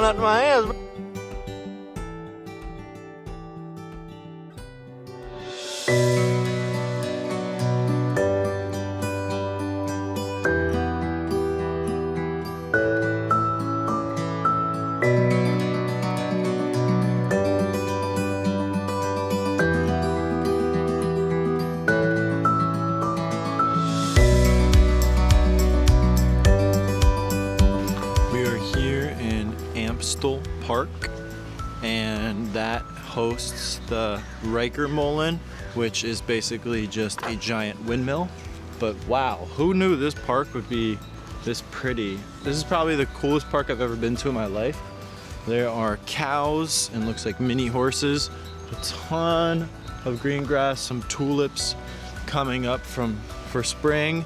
blowing out my ass. Park, and that hosts the Rijkermolen, which is basically just a giant windmill. But wow, who knew this park would be this pretty? This is probably the coolest park I've ever been to in my life. There are cows and looks like mini horses, a ton of green grass, some tulips coming up for spring,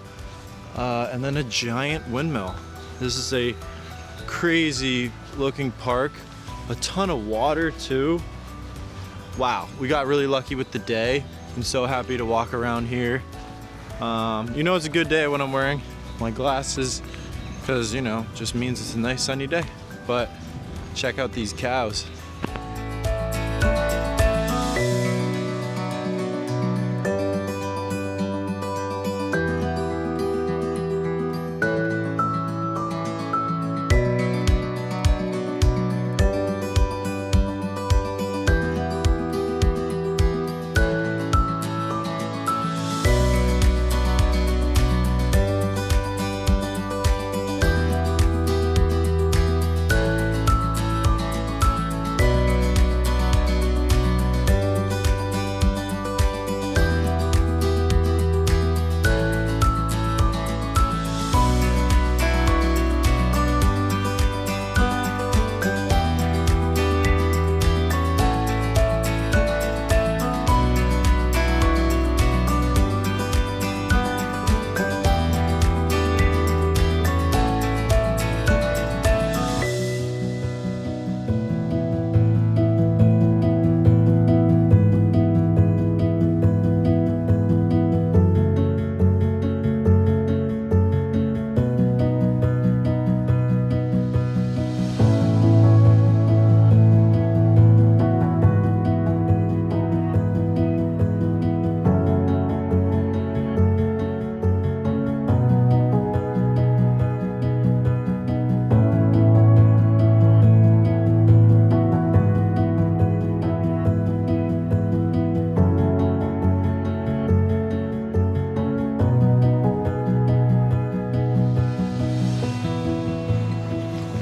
and then a giant windmill. This is a crazy looking park. A ton of water too. Wow, we got really lucky with the day. I'm so happy to walk around here. You know it's a good day when I'm wearing my glasses because, you know, just means it's a nice sunny day. But check out these cows.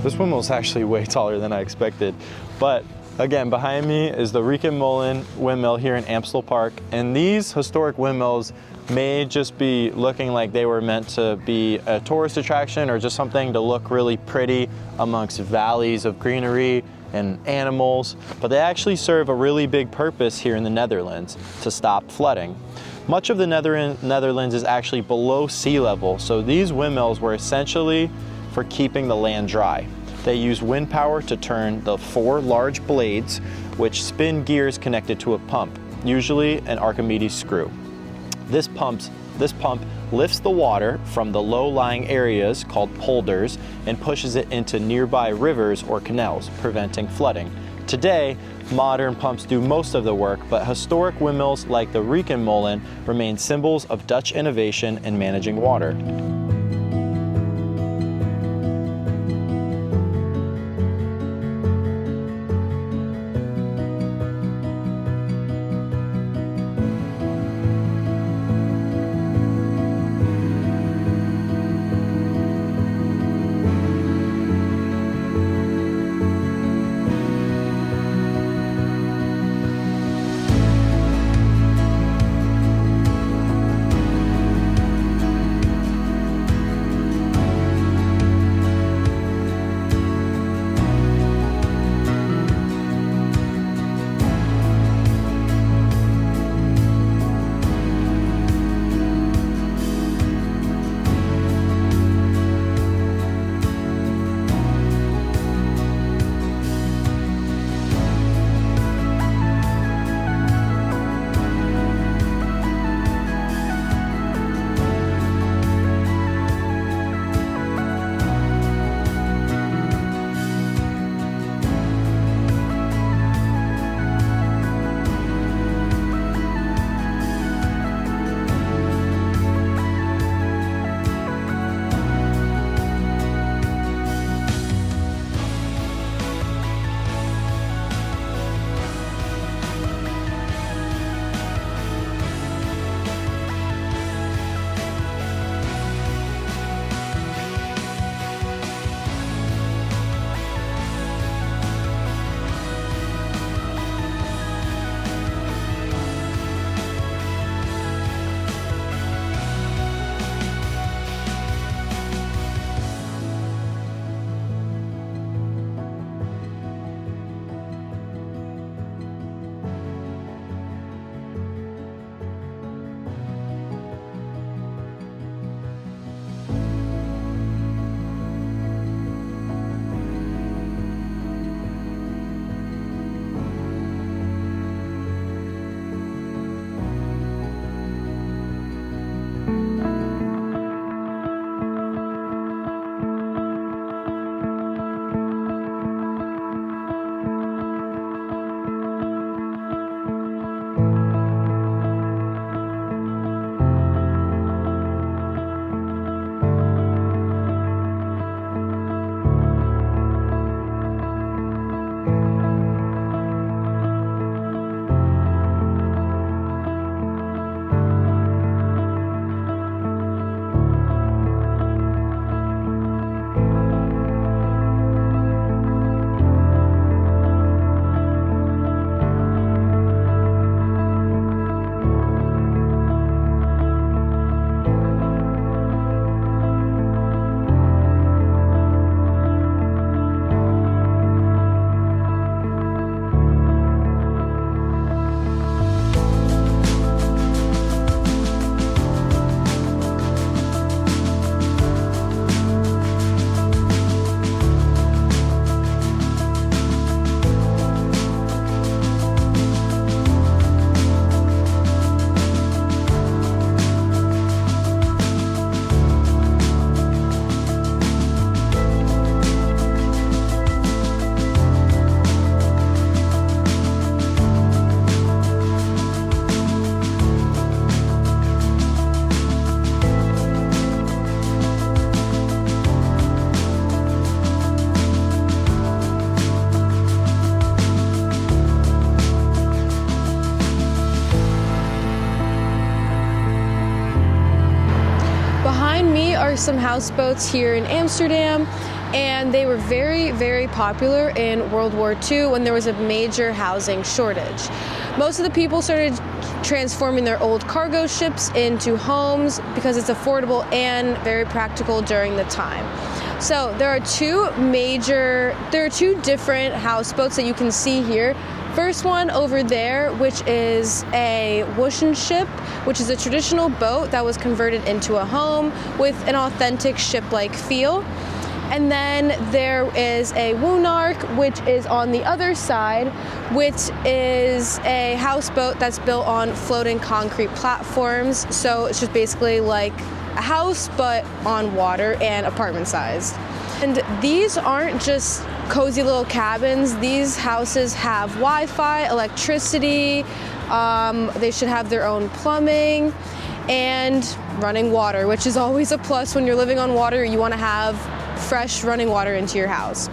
This windmill is actually way taller than I expected. But again, behind me is the Rijkermolen windmill here in Vondelpark. And these historic windmills may just be looking like they were meant to be a tourist attraction or just something to look really pretty amongst valleys of greenery and animals, but they actually serve a really big purpose here in the Netherlands to stop flooding. Much of the Netherlands is actually below sea level, so these windmills were essentially for keeping the land dry. They use wind power to turn the 4 large blades, which spin gears connected to a pump, usually an Archimedes screw. This pump lifts the water from the low-lying areas called polders and pushes it into nearby rivers or canals, preventing flooding. Today, modern pumps do most of the work, but historic windmills like the Rijkermolen remain symbols of Dutch innovation in managing water. were some houseboats here in Amsterdam, and they were very, very popular in World War II when there was a major housing shortage. Most of the people started transforming their old cargo ships into homes because it's affordable and very practical during the time. So there are two different houseboats that you can see here. First one over there, which is a wooden ship, which is a traditional boat that was converted into a home with an authentic ship-like feel. And then there is a woonark, which is on the other side, which is a houseboat that's built on floating concrete platforms. So it's just basically like a house, but on water and apartment sized. And these aren't just cozy little cabins. These houses have Wi-Fi, electricity, they should have their own plumbing and running water, which is always a plus when you're living on water. You want to have fresh running water into your house.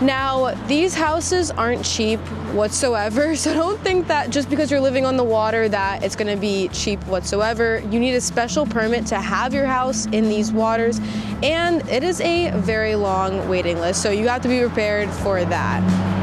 Now, these houses aren't cheap whatsoever, so don't think that just because you're living on the water that it's going to be cheap whatsoever. You need a special permit to have your house in these waters, and it is a very long waiting list, so you have to be prepared for that.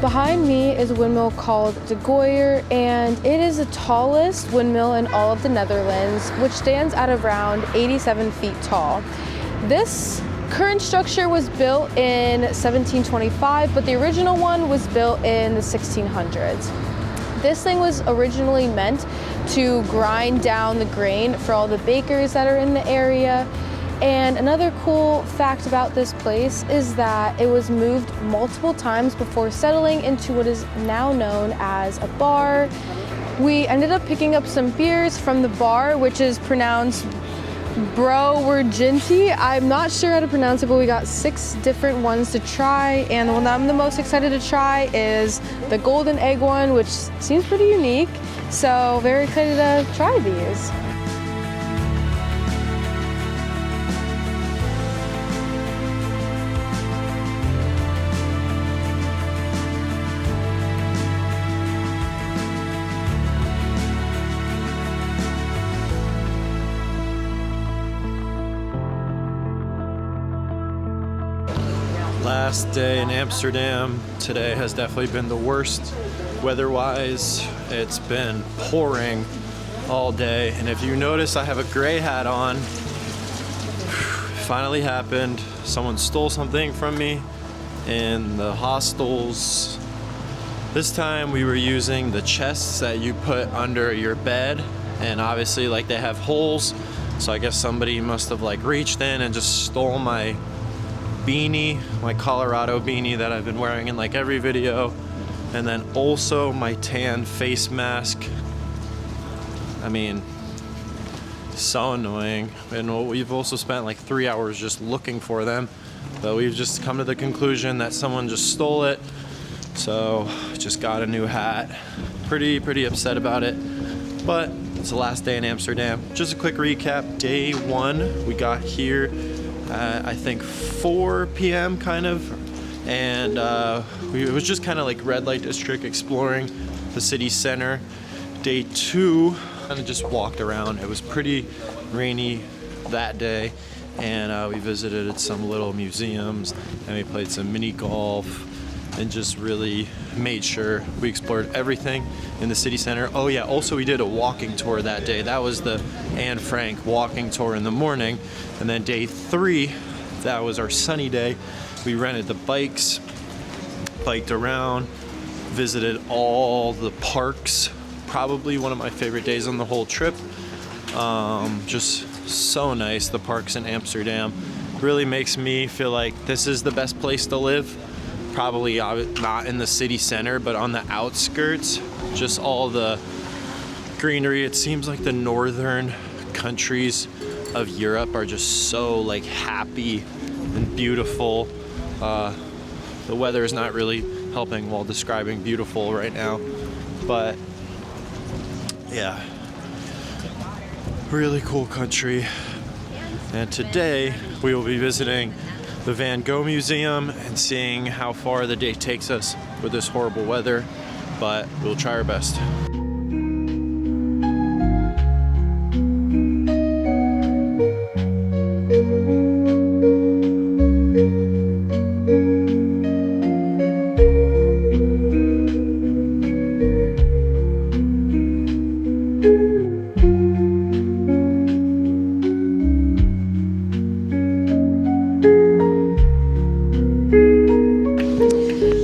Behind me is a windmill called the Gooyer, and it is the tallest windmill in all of the Netherlands, which stands at around 87 feet tall. This current structure was built in 1725, but the original one was built in the 1600s. This thing was originally meant to grind down the grain for all the bakers that are in the area. And another cool fact about this place is that it was moved multiple times before settling into what is now known as a bar. We ended up picking up some beers from the bar, which is pronounced Brouwerginty. I'm not sure how to pronounce it, but we got 6 different ones to try, and the one that I'm the most excited to try is the golden egg one, which seems pretty unique. So very excited to try these. Last day in Amsterdam. Today has definitely been the worst weather-wise. It's been pouring all day, and if you notice, I have a gray hat on. Finally happened. Someone stole something from me in the hostels. This time we were using the chests that you put under your bed, and obviously like they have holes, so I guess somebody must have like reached in and just stole my beanie, my Colorado beanie that I've been wearing in like every video, and then also my tan face mask. I mean, so annoying. And we've also spent like 3 hours just looking for them, but we've just come to the conclusion that someone just stole it, so just got a new hat. Pretty upset about it, but it's the last day in Amsterdam. Just a quick recap. Day 1, we got here I think 4 p.m. kind of, and it was just kind of like red light district, exploring the city center. Day 2, kind of just walked around. It was pretty rainy that day, and we visited some little museums, and we played some mini golf, and just really made sure we explored everything in the city center. Oh yeah, also we did a walking tour that day. That was the Anne Frank walking tour in the morning. And then day 3, that was our sunny day. We rented the bikes, biked around, visited all the parks. Probably one of my favorite days on the whole trip. Just so nice. The parks in Amsterdam really makes me feel like this is the best place to live. Probably not in the city center, but on the outskirts, just all the greenery. It seems like the northern countries of Europe are just so like happy and beautiful. The weather is not really helping while describing beautiful right now, but yeah, really cool country. And today we will be visiting the Van Gogh Museum and seeing how far the day takes us with this horrible weather, but we'll try our best.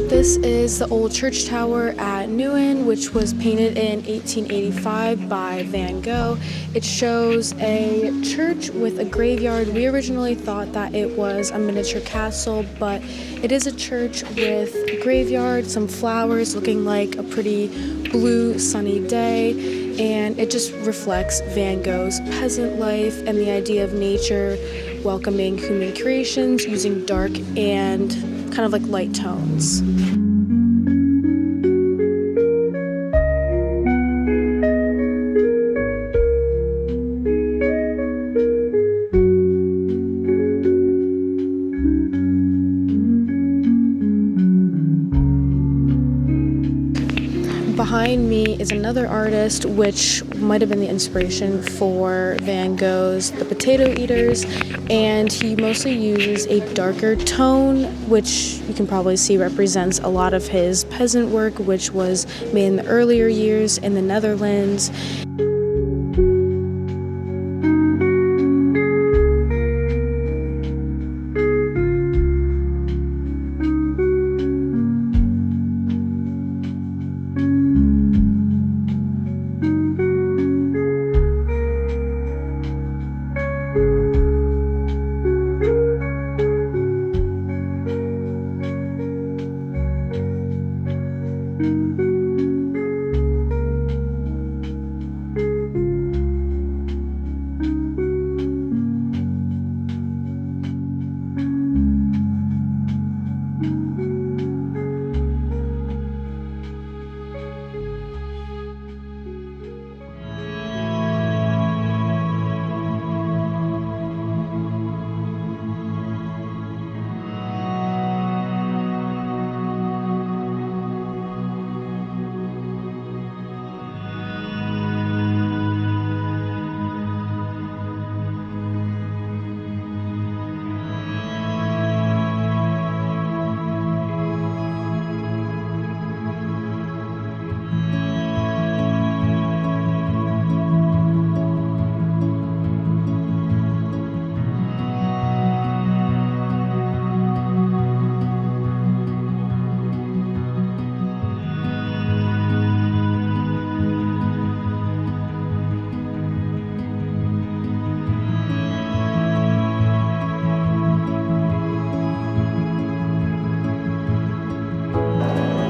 This is the old church tower at Nieuwen, which was painted in 1885 by Van Gogh. It shows a church with a graveyard. We originally thought that it was a miniature castle, but it is a church with a graveyard, some flowers, looking like a pretty blue sunny day, and it just reflects Van Gogh's peasant life and the idea of nature welcoming human creations using dark and kind of like light tones. Behind me is another artist, which might have been the inspiration for Van Gogh's The Potato Eaters, and he mostly uses a darker tone, which you can probably see represents a lot of his peasant work, which was made in the earlier years in the Netherlands.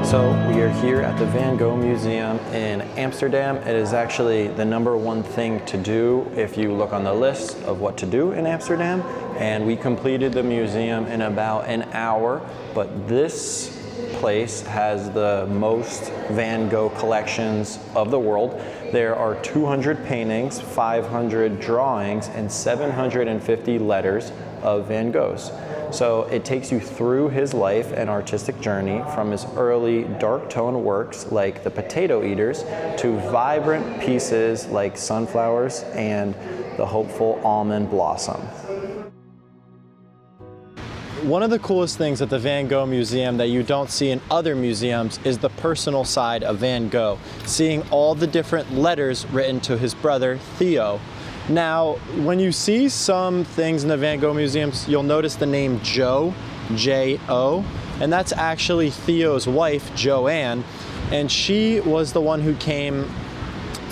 So we are here at the Van Gogh Museum in Amsterdam. It is actually the #1 thing to do if you look on the list of what to do in Amsterdam. And we completed the museum in about an hour, but this place has the most Van Gogh collections of the world. There are 200 paintings, 500 drawings, and 750 letters of Van Gogh's. So it takes you through his life and artistic journey from his early dark tone works like The Potato Eaters to vibrant pieces like Sunflowers and The Hopeful Almond Blossom. one of the coolest things at the Van Gogh Museum that you don't see in other museums is the personal side of Van Gogh, seeing all the different letters written to his brother, Theo. Now, when you see some things in the Van Gogh museums, you'll notice the name Joe, J-O, and that's actually Theo's wife, Joanne, and she was the one who came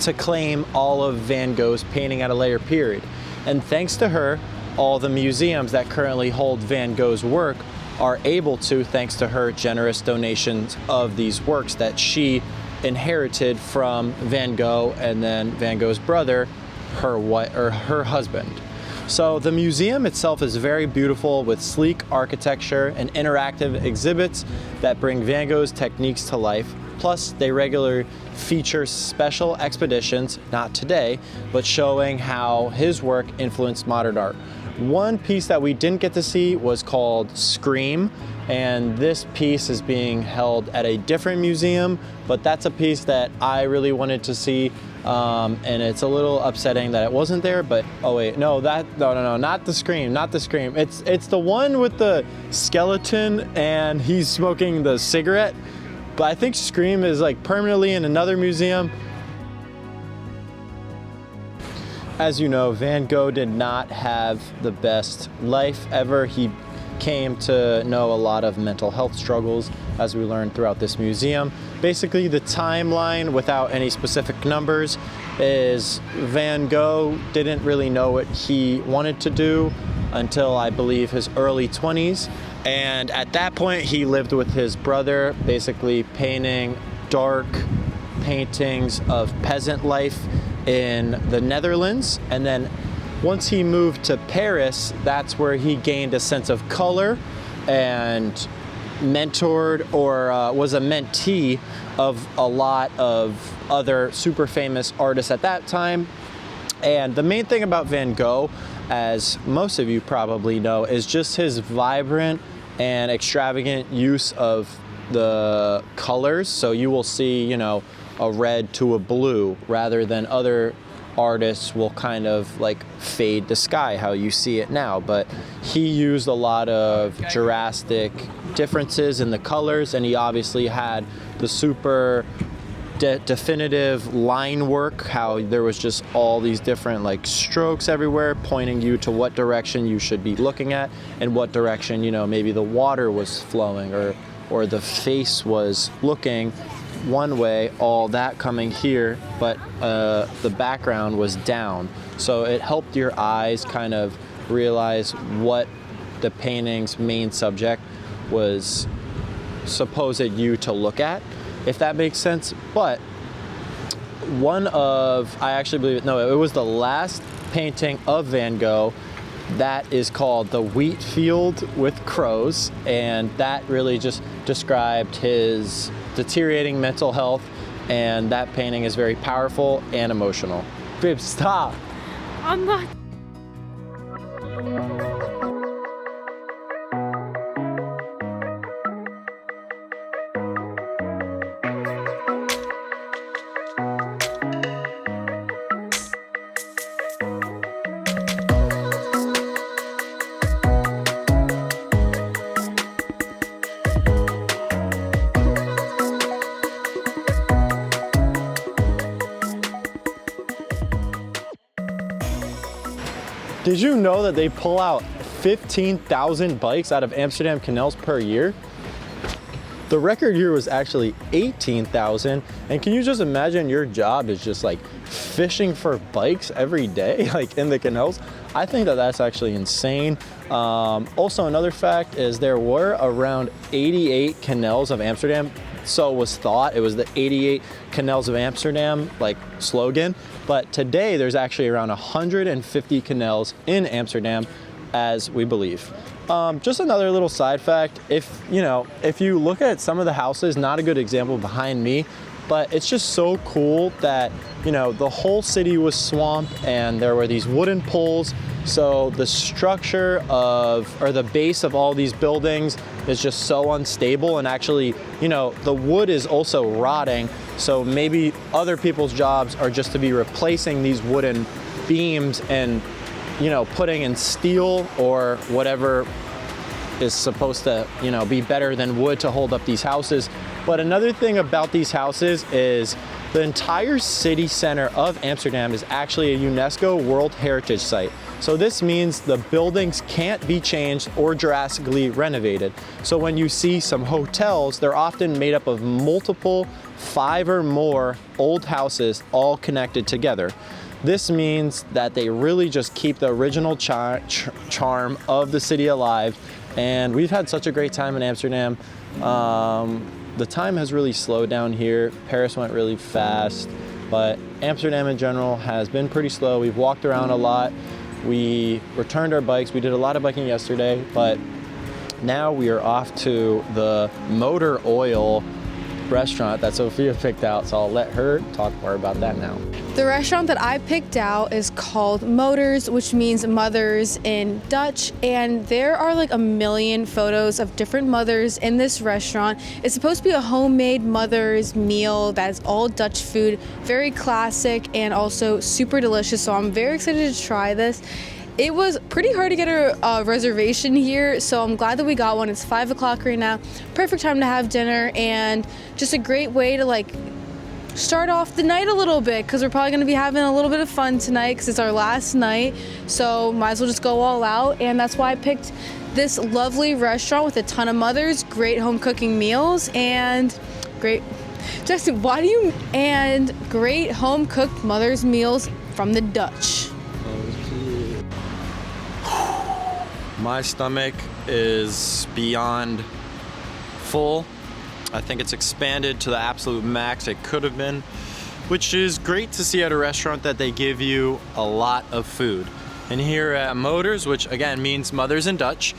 to claim all of Van Gogh's painting at a later period. And thanks to her, all the museums that currently hold Van Gogh's work are able to, thanks to her generous donations of these works that she inherited from Van Gogh and then Van Gogh's brother, her husband. So the museum itself is very beautiful with sleek architecture and interactive exhibits that bring Van Gogh's techniques to life. Plus, they regularly feature special expeditions, not today, but showing how his work influenced modern art. One piece that we didn't get to see was called Scream, and this piece is being held at a different museum, but that's a piece that I really wanted to see, and it's a little upsetting that it wasn't there, but oh wait, no, not the Scream, not the Scream. It's the one with the skeleton and he's smoking the cigarette, but I think Scream is like permanently in another museum. As you know, Van Gogh did not have the best life ever. He came to know a lot of mental health struggles, as we learned throughout this museum. Basically, the timeline, without any specific numbers, is Van Gogh didn't really know what he wanted to do until, I believe, his early 20s. And at that point, he lived with his brother, basically painting dark paintings of peasant life in the Netherlands. And then once he moved to Paris, that's where he gained a sense of color and mentored or was a mentee of a lot of other super famous artists at that time. And the main thing about Van Gogh, as most of you probably know, is just his vibrant and extravagant use of the colors. So you will see, you know, a red to a blue, rather than other artists will kind of like fade the sky, how you see it now. But he used a lot of drastic differences in the colors, and he obviously had the super definitive line work, how there was just all these different like strokes everywhere pointing you to what direction you should be looking at and what direction, you know, maybe the water was flowing or the face was looking one way, all that coming here, but the background was down. So it helped your eyes kind of realize what the painting's main subject was supposed you to look at, if that makes sense. But I actually believe it was the last painting of Van Gogh that is called The Wheat Field with Crows, and that really just described his deteriorating mental health, and that painting is very powerful and emotional. Babe, stop! I'm not. Did you know that they pull out 15,000 bikes out of Amsterdam canals per year? The record year was actually 18,000. And can you just imagine your job is just like fishing for bikes every day, like in the canals? I think that that's actually insane. Also, another fact is there were around 88 canals of Amsterdam. So was thought. It was the 88 Canals of Amsterdam like slogan. But today there's actually around 150 canals in Amsterdam, as we believe. Just another little side fact, if you look at some of the houses, not a good example behind me, but it's just so cool that, the whole city was swamp and there were these wooden poles. So the structure or the base of all these buildings is just so unstable, and actually, the wood is also rotting. So maybe other people's jobs are just to be replacing these wooden beams and, putting in steel or whatever is supposed to, you know, be better than wood to hold up these houses. But another thing about these houses is the entire city center of Amsterdam is actually a UNESCO World Heritage Site. So this means the buildings can't be changed or drastically renovated. So when you see some hotels, they're often made up of multiple 5 or more old houses all connected together. This means that they really just keep the original charm of the city alive. And we've had such a great time in Amsterdam. The time has really slowed down here. Paris went really fast, but Amsterdam in general has been pretty slow. We've walked around a lot. We returned our bikes. We did a lot of biking yesterday, but now we are off to the motor oil restaurant that Sophia picked out, so I'll let her talk more about that now. The restaurant that I picked out is called Motors, which means mothers in Dutch, and there are like a million photos of different mothers in this restaurant. It's supposed to be a homemade mother's meal that's all Dutch food, very classic and also super delicious, so I'm very excited to try this. It was pretty hard to get a reservation here, so I'm glad that we got one. It's 5 o'clock right now. Perfect time to have dinner, and just a great way to like start off the night a little bit, because we're probably going to be having a little bit of fun tonight because it's our last night, so might as well just go all out. And that's why I picked this lovely restaurant with a ton of mothers, great home cooking meals, and great Justin, why do you and great home cooked mothers meals from the Dutch. My stomach is beyond full. I think it's expanded to the absolute max it could have been, which is great to see at a restaurant that they give you a lot of food. And here at Motors, which again means mothers in Dutch,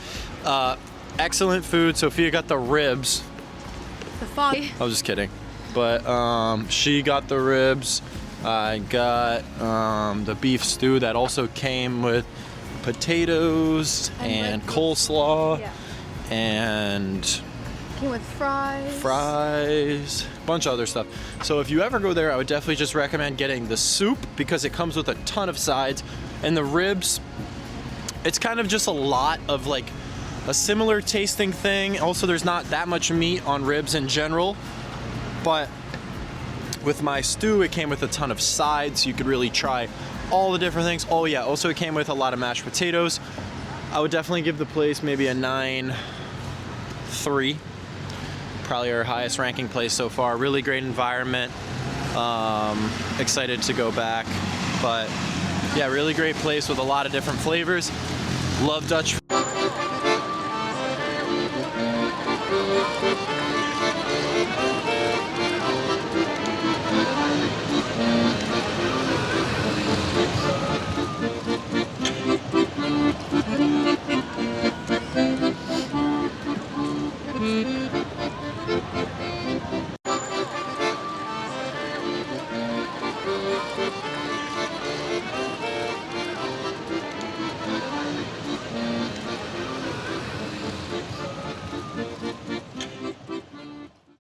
excellent food. Sophia got the ribs. I was just kidding. But she got the ribs. I got the beef stew that also came with potatoes and coleslaw, and came with fries, a bunch of other stuff. So if you ever go there, I would definitely just recommend getting the soup because it comes with a ton of sides, and the ribs, it's kind of just a lot of like a similar tasting thing. Also, there's not that much meat on ribs in general, but with my stew, it came with a ton of sides. You could really try all the different things. Oh yeah, also it came with a lot of mashed potatoes. I would definitely give the place maybe a 9.3. Probably our highest ranking place so far. Really great environment. Excited to go back. But yeah, really great place with a lot of different flavors. Love Dutch